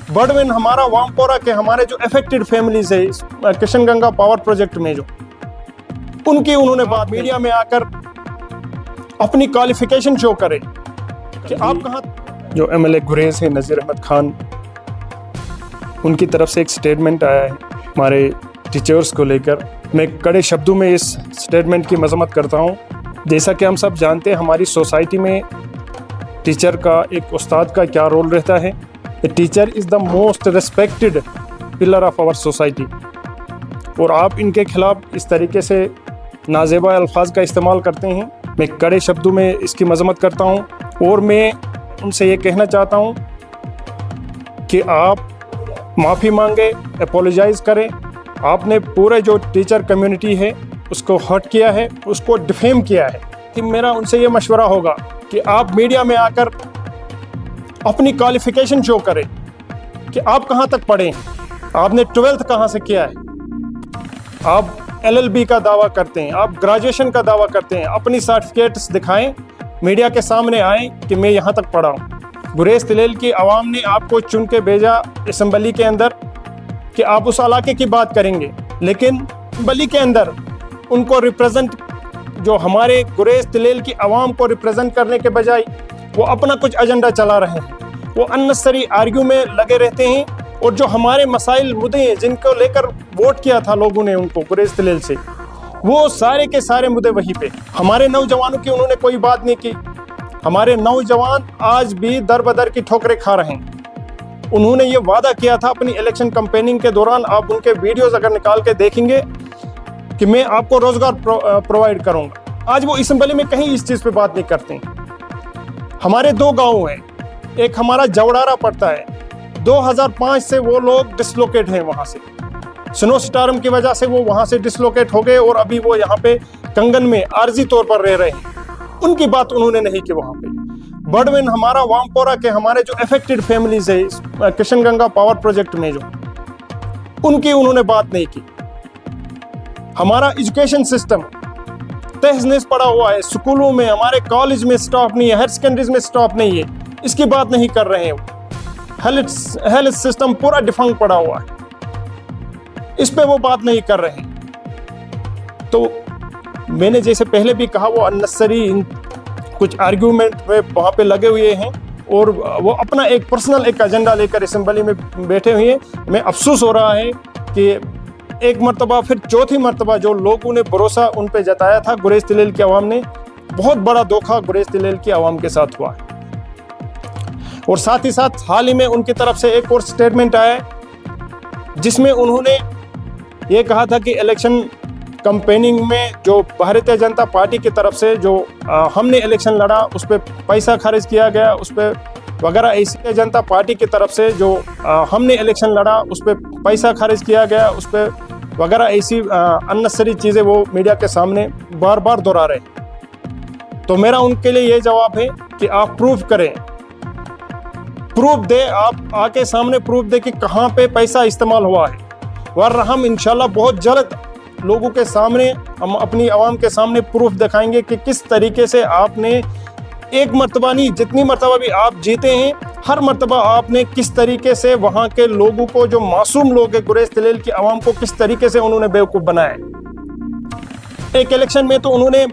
बर्डविन हमारा वामपोरा के हमारे जो अफेक्टेड फैमिलीज है किशनगंगा पावर प्रोजेक्ट में जो उनकी उन्होंने बात मीडिया में आकर अपनी क्वालिफिकेशन शो करे कि आप कहाँ। जो एमएलए गुरेज है नज़ीर अहमद खान, उनकी तरफ से एक स्टेटमेंट आया है हमारे टीचर्स को लेकर। मैं कड़े शब्दों में इस स्टेटमेंट की मजम्मत करता हूँ। जैसा कि हम सब जानते हैं हमारी सोसाइटी में टीचर का, एक उस्ताद का क्या रोल रहता है। Teacher is the most respected pillar of our society, और आप इनके खिलाफ इस तरीके से नाजेबा अल्फाज का इस्तेमाल करते हैं। मैं कड़े शब्दों में इसकी मजम्मत करता हूँ, और मैं उनसे ये कहना चाहता हूँ कि आप माफ़ी मांगे, अपोलोजाइज़ करें। आपने पूरे जो टीचर कम्युनिटी है उसको हर्ट किया है, उसको डिफेम किया है। कि मेरा उनसे ये मशवरा होगा कि आप मीडिया में आकर अपनी क्वालिफिकेशन शो करें कि आप कहाँ तक पढ़े हैं, आपने 12th कहाँ से किया है, आप LLB का दावा करते हैं, आप ग्रेजुएशन का दावा करते हैं। अपनी सर्टिफिकेट्स दिखाएं, मीडिया के सामने आएँ कि मैं यहाँ तक पढ़ा हूँ। गुरेज तिलेल की आवाम ने आपको चुन के भेजा असम्बली के अंदर कि आप उस इलाके की बात करेंगे, लेकिन असम्बली के अंदर उनको रिप्रेजेंट, जो हमारे गुरेज तिलेल की आवाम को रिप्रेजेंट करने के बजाय वो अपना कुछ एजेंडा चला रहे हैं। वो अननेसेसरी आर्ग्यू में लगे रहते हैं, और जो हमारे मसाइल मुद्दे हैं जिनको लेकर वोट किया था लोगों ने उनको गुरेज तिलेल से, वो सारे के सारे मुद्दे वहीं पे। हमारे नौजवानों की उन्होंने कोई बात नहीं की। हमारे नौजवान आज भी दर बदर की ठोकरें खा रहे हैं। उन्होंने ये वादा किया था अपनी इलेक्शन कैंपेनिंग के दौरान, आप उनके वीडियोस अगर निकाल के देखेंगे, कि मैं आपको रोजगार प्रोवाइड करूंगा। आज वो असेंबली में कहीं इस चीज़ पे बात नहीं करते हैं। हमारे 2 गांव हैं, एक हमारा जवड़ारा पड़ता है। 2005 से वो लोग डिसलोकेट हैं वहाँ से, स्नो स्टार्म की वजह से वो वहाँ से डिसलोकेट हो गए, और अभी वो यहाँ पे कंगन में आर्जी तौर पर रह रहे हैं। उनकी बात उन्होंने नहीं की वहाँ पे। बर्डविन हमारा वामपोरा के हमारे जो अफेक्टेड फैमिलीज है किशनगंगा पावर प्रोजेक्ट में जो उनकी उन्होंने बात नहीं की। हमारा एजुकेशन सिस्टम तहस नहस पड़ा हुआ है। स्कूलों में, हमारे कॉलेज में स्टाफ नहीं है, हायर सेकेंडरीज में स्टाफ नहीं है, इसकी बात नहीं कर रहे हैं। हेल्थ सिस्टम पूरा डिफंग पड़ा हुआ है, इस पे वो बात नहीं कर रहे हैं। तो मैंने जैसे पहले भी कहा, वो अननेसेसरी कुछ आर्ग्यूमेंट में वहाँ पे लगे हुए हैं, और वो अपना एक पर्सनल एक एजेंडा लेकर असेंबली में बैठे हुए हैं। मैं अफसोस हो रहा है कि एक मरतबा फिर चौथी मरतबा जो लोगों ने भरोसा उन पे जताया था गुरेज तिलेल की आवाम ने, बहुत बड़ा धोखा गुरेज तिलेल की आवाम के साथ हुआ है। और साथ ही साथ हाल ही में उनकी तरफ से एक और स्टेटमेंट आया है जिसमें उन्होंने ये कहा था कि इलेक्शन कैंपेनिंग में जो भारतीय जनता पार्टी की तरफ से जो हमने इलेक्शन लड़ा उस पर पैसा खर्च किया गया, उस पर वगैरह। ऐसी जनता पार्टी की तरफ से जो हमने इलेक्शन लड़ा उस पर पैसा खर्च किया गया, उस पर वगैरह ऐसी अननेसेसरी चीज़ें वो मीडिया के सामने बार बार दोहरा रहे। तो मेरा उनके लिए ये जवाब है कि आप प्रूफ करें, प्रूफ दे, आप आके सामने प्रूफ दे कि कहाँ पे पैसा इस्तेमाल हुआ है। वरना हम इंशाल्लाह बहुत जल्द लोगों के सामने, हम अपनी आवाम के सामने प्रूफ दिखाएंगे कि किस तरीके से आपने एक मरतबा नहीं, जितनी मरतबा भी आप जीते हैं, हर मरतबा आपने किस तरीके से वहाँ के लोगों को, जो मासूम लोग हैं गुरेज तिलेल की आवाम को, किस तरीके से उन्होंने बेवकूफ़ बनाया। एक इलेक्शन में तो उन्होंने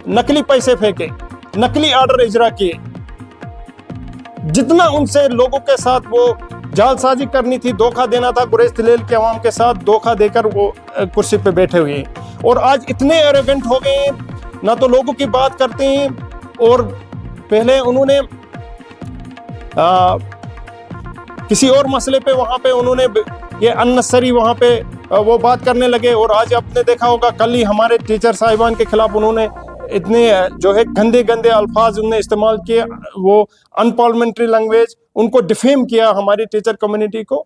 नकली पैसे फेंके, नकली ऑर्डर इजरा किए। जितना उनसे लोगों के साथ वो जालसाजी करनी थी, धोखा देना था गुरेज तिलेल के अवाम के साथ, धोखा देकर वो कुर्सी पे बैठे हुए हैं। और आज इतने एरोगेंट हो गए हैं, ना तो लोगों की बात करते हैं, और पहले उन्होंने किसी और मसले पे वहाँ पे उन्होंने ये अननेसेसरी वहाँ पे वो बात करने लगे। और आज आपने देखा होगा, कल ही हमारे टीचर साहिबान के खिलाफ उन्होंने इतने जो है गंदे गंदे अल्फाज उन्होंने इस्तेमाल किए, वो अनपार्लियामेंट्री लैंग्वेज, उनको डिफेम किया हमारी टीचर कम्युनिटी को।